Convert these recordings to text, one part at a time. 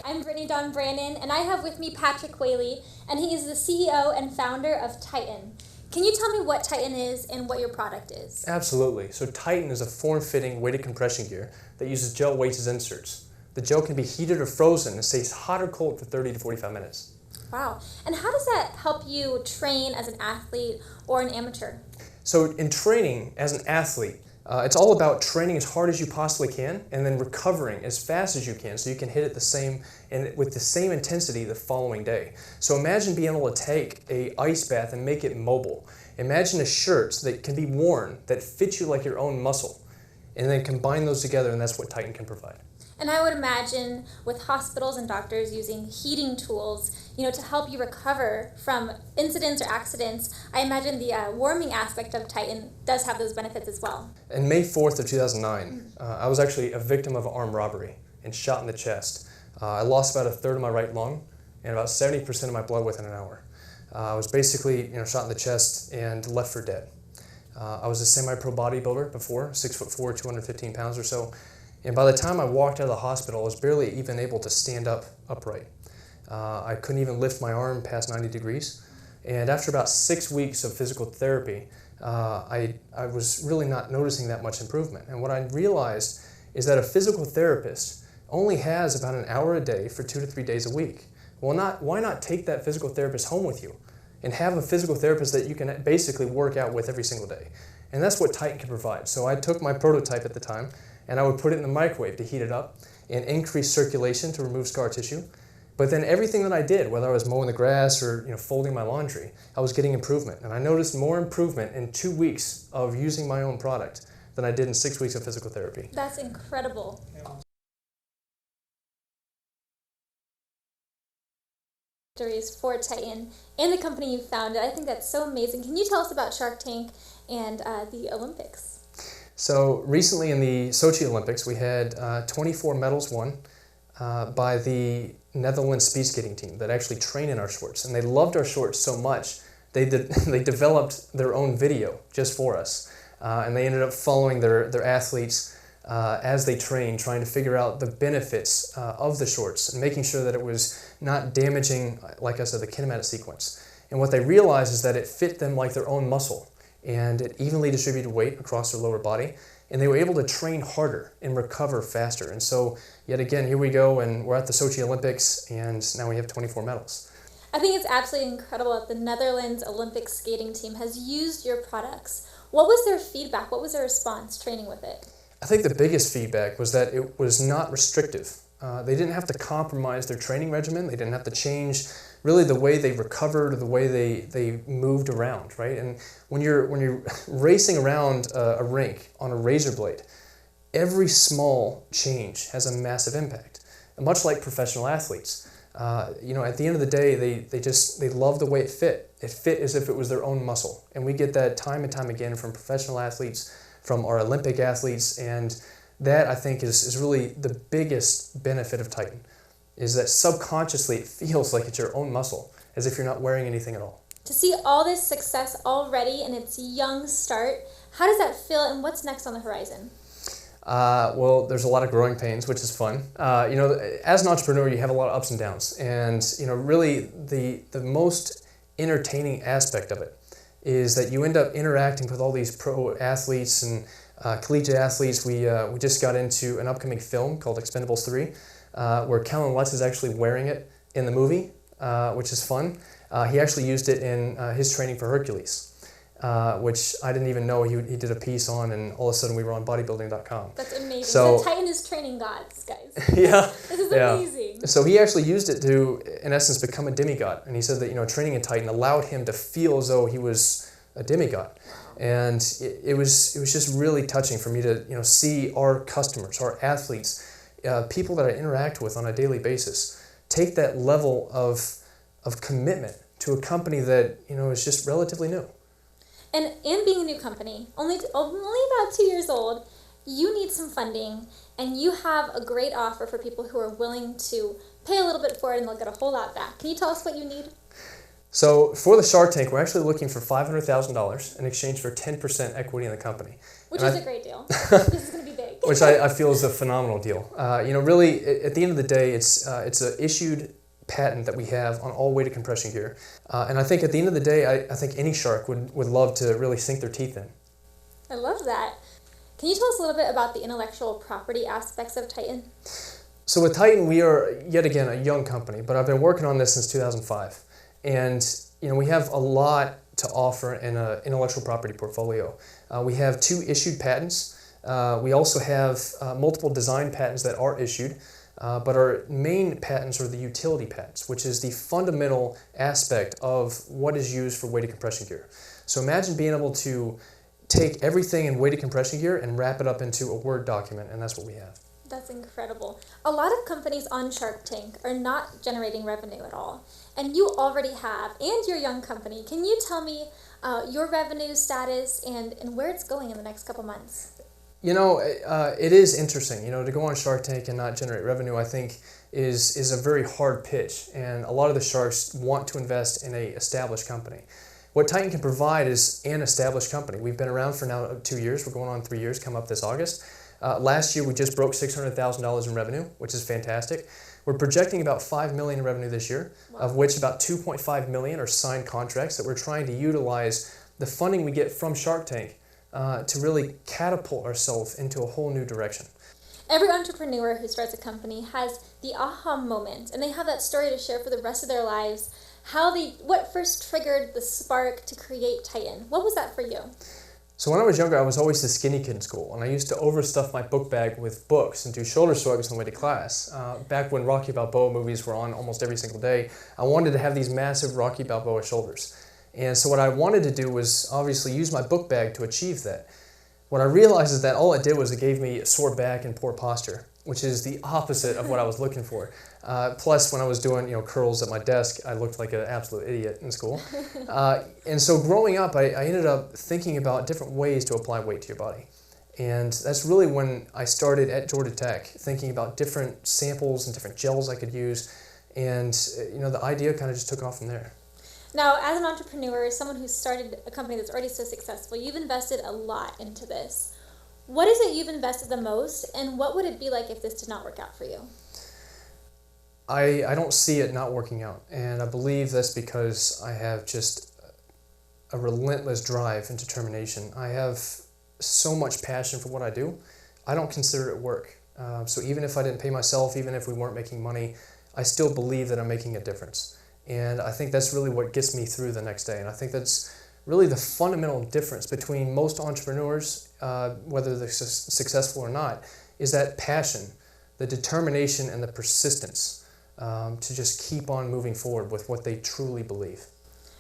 I'm Brittany Brandon, and I have with me Patrick Whaley, and he is the CEO and founder of Titin. Can you tell me what Titin is and what your product is? Absolutely. So Titin is a form-fitting weighted compression gear that uses gel weights as inserts. The gel can be heated or frozen and stays hot or cold for 30 to 45 minutes. Wow. And how does that help you train as an athlete or an amateur? So in training as an athlete, it's all about training as hard as you possibly can and then recovering as fast as you can so you can hit it with the same intensity the following day. So imagine being able to take an ice bath and make it mobile. Imagine a shirt that can be worn that fits you like your own muscle, and then combine those together, and that's what Titin can provide. And I would imagine with hospitals and doctors using heating tools, to help you recover from incidents or accidents, I imagine the warming aspect of Titin does have those benefits as well. On May 4th of 2009, I was actually a victim of an armed robbery and shot in the chest. I lost about a third of my right lung and about 70% of my blood within an hour. I was basically shot in the chest and left for dead. I was a semi-pro bodybuilder before, 6'4", 215 pounds or so. And by the time I walked out of the hospital, I was barely even able to stand up upright. I couldn't even lift my arm past 90 degrees. And after about 6 weeks of physical therapy, I was really not noticing that much improvement. And what I realized is that a physical therapist only has about an hour a day for 2 to 3 days a week. Well, why not take that physical therapist home with you and have a physical therapist that you can basically work out with every single day? And that's what Titin can provide. So I took my prototype at the time, and I would put it in the microwave to heat it up and increase circulation to remove scar tissue. But then everything that I did, whether I was mowing the grass or folding my laundry, I was getting improvement. And I noticed more improvement in 2 weeks of using my own product than I did in 6 weeks of physical therapy. That's incredible. For Titin and the company you founded. I think that's so amazing. Can you tell us about Shark Tank and the Olympics? So recently in the Sochi Olympics, we had 24 medals won by the Netherlands speed skating team that actually train in our shorts. And they loved our shorts so much, they developed their own video just for us. And they ended up following their athletes as they trained, trying to figure out the benefits of the shorts and making sure that it was not damaging, like I said, the kinematic sequence. And what they realized is that it fit them like their own muscle, and it evenly distributed weight across their lower body, and they were able to train harder and recover faster. And so, yet again, here we go, and we're at the Sochi Olympics, and now we have 24 medals. I think it's absolutely incredible that the Netherlands Olympic skating team has used your products. What was their feedback? What was their response training with it? I think the biggest feedback was that it was not restrictive. They didn't have to compromise their training regimen. They didn't have to change really the way they recovered or the way they moved around, right? And when you're racing around a rink on a razor blade, every small change has a massive impact. And much like professional athletes, at the end of the day, they love the way it fit. It fit as if it was their own muscle, and we get that time and time again from professional athletes, from our Olympic athletes, and that, I think, is really the biggest benefit of Titin, is that subconsciously it feels like it's your own muscle, as if you're not wearing anything at all. To see all this success already in its young start, how does that feel, and what's next on the horizon? Well, there's a lot of growing pains, which is fun. As an entrepreneur, you have a lot of ups and downs, and really the most entertaining aspect of it is that you end up interacting with all these pro athletes and collegiate athletes. We just got into an upcoming film called Expendables 3, where Kellen Lutz is actually wearing it in the movie, which is fun. He actually used it in his training for Hercules, which I didn't even know he did a piece on, and all of a sudden we were on bodybuilding.com. That's amazing. So Titin is training gods, guys. Yeah. This is amazing. So he actually used it to, in essence, become a demigod. And he said that, training in Titin allowed him to feel as though he was a demigod. And it was just really touching for me to, see our customers, our athletes, people that I interact with on a daily basis, take that level of commitment to a company that, is just relatively new. And being a new company, only about 2 years old, you need some funding, and you have a great offer for people who are willing to pay a little bit for it, and they'll get a whole lot back. Can you tell us what you need? So for the Shark Tank, we're actually looking for $500,000 in exchange for 10% equity in the company. Which is a great deal. This is going to be big. which I feel is a phenomenal deal. Really, at the end of the day, it's an issued patent that we have on all weighted compression gear. And I think at the end of the day, I think any shark would love to really sink their teeth in. I love that. Can you tell us a little bit about the intellectual property aspects of Titin? So with Titin, we are, yet again, a young company, but I've been working on this since 2005. And we have a lot to offer in an intellectual property portfolio. We have 2 issued patents. We also have multiple design patents that are issued, but our main patents are the utility patents, which is the fundamental aspect of what is used for weighted compression gear. So imagine being able to take everything in weighted compression gear and wrap it up into a Word document, and that's what we have. That's incredible. A lot of companies on Shark Tank are not generating revenue at all, and you already have, and you're a young company. Can you tell me your revenue status and where it's going in the next couple months? It is interesting. To go on Shark Tank and not generate revenue, I think, is a very hard pitch, and a lot of the sharks want to invest in an established company. What Titin can provide is an established company. We've been around for now 2 years. We're going on 3 years, come up this August. Last year, we just broke $600,000 in revenue, which is fantastic. We're projecting about $5 million in revenue this year, of which about $2.5 million are signed contracts that we're trying to utilize the funding we get from Shark Tank to really catapult ourselves into a whole new direction. Every entrepreneur who starts a company has the aha moment, and they have that story to share for the rest of their lives. What first triggered the spark to create Titin? What was that for you? So when I was younger, I was always the skinny kid in school, and I used to overstuff my book bag with books and do shoulder shrugs on the way to class. Back when Rocky Balboa movies were on almost every single day, I wanted to have these massive Rocky Balboa shoulders. And so what I wanted to do was obviously use my book bag to achieve that. What I realized is that all it did was it gave me a sore back and poor posture, which is the opposite of what I was looking for. Plus, when I was doing curls at my desk, I looked like an absolute idiot in school. And so growing up, I ended up thinking about different ways to apply weight to your body. And that's really when I started at Georgia Tech, thinking about different samples and different gels I could use. And the idea kind of just took off from there. Now, as an entrepreneur, someone who started a company that's already so successful, you've invested a lot into this. What is it you've invested the most, and what would it be like if this did not work out for you? I don't see it not working out, and I believe that's because I have just a relentless drive and determination. I have so much passion for what I do. I don't consider it work. So even if I didn't pay myself, even if we weren't making money, I still believe that I'm making a difference. And I think that's really what gets me through the next day. And I think that's really the fundamental difference between most entrepreneurs, whether they're successful or not, is that passion, the determination, and the persistence to just keep on moving forward with what they truly believe.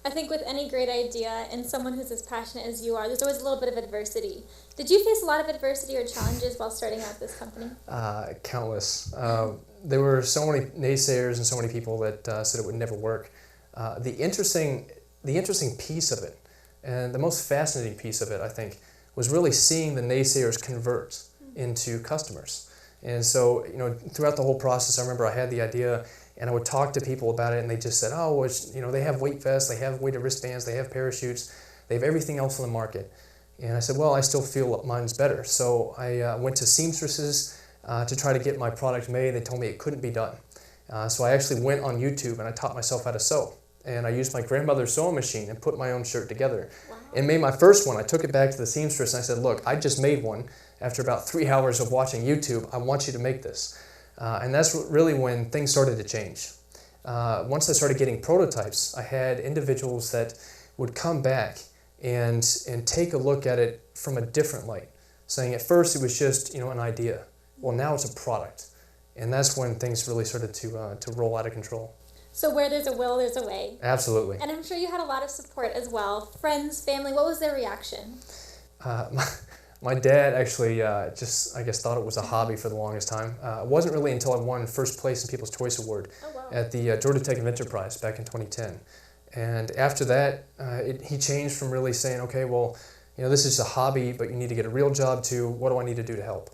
I think with any great idea and someone who's as passionate as you are, there's always a little bit of adversity. Did you face a lot of adversity or challenges while starting out this company? Countless. There were so many naysayers and so many people that said it would never work. The interesting piece of it, and the most fascinating piece of it, I think, was really seeing the naysayers convert into customers. And so, throughout the whole process, I remember I had the idea, and I would talk to people about it, and they just said, oh, well, they have weight vests, they have weighted wristbands, they have parachutes, they have everything else on the market. And I said, well, I still feel mine's better. So I went to seamstresses to try to get my product made. They told me it couldn't be done. So I actually went on YouTube and I taught myself how to sew. And I used my grandmother's sewing machine and put my own shirt together. Wow. And made my first one. I took it back to the seamstress and I said, look, I just made one after about 3 hours of watching YouTube. I want you to make this. And that's really when things started to change. Once I started getting prototypes, I had individuals that would come back and take a look at it from a different light, saying at first it was just an idea. Well, now it's a product. And that's when things really started to roll out of control. So where there's a will, there's a way. Absolutely. And I'm sure you had a lot of support as well. Friends, family, what was their reaction? My dad actually just, I guess, thought it was a hobby for the longest time. It wasn't really until I won first place in People's Choice Award at the Georgia Tech Inventor Prize back in 2010. And after that, he changed from really saying, okay, well, this is a hobby, but you need to get a real job to what do I need to do to help?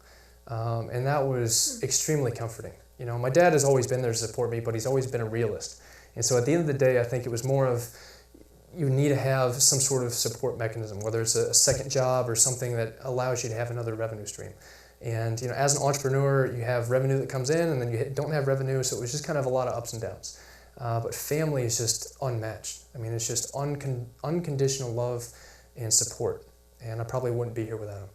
And that was extremely comforting. My dad has always been there to support me, but he's always been a realist. And so at the end of the day, I think it was more of you need to have some sort of support mechanism, whether it's a second job or something that allows you to have another revenue stream. And as an entrepreneur, you have revenue that comes in, and then you don't have revenue, so it was just kind of a lot of ups and downs. But family is just unmatched. I mean, it's just unconditional love and support, and I probably wouldn't be here without them.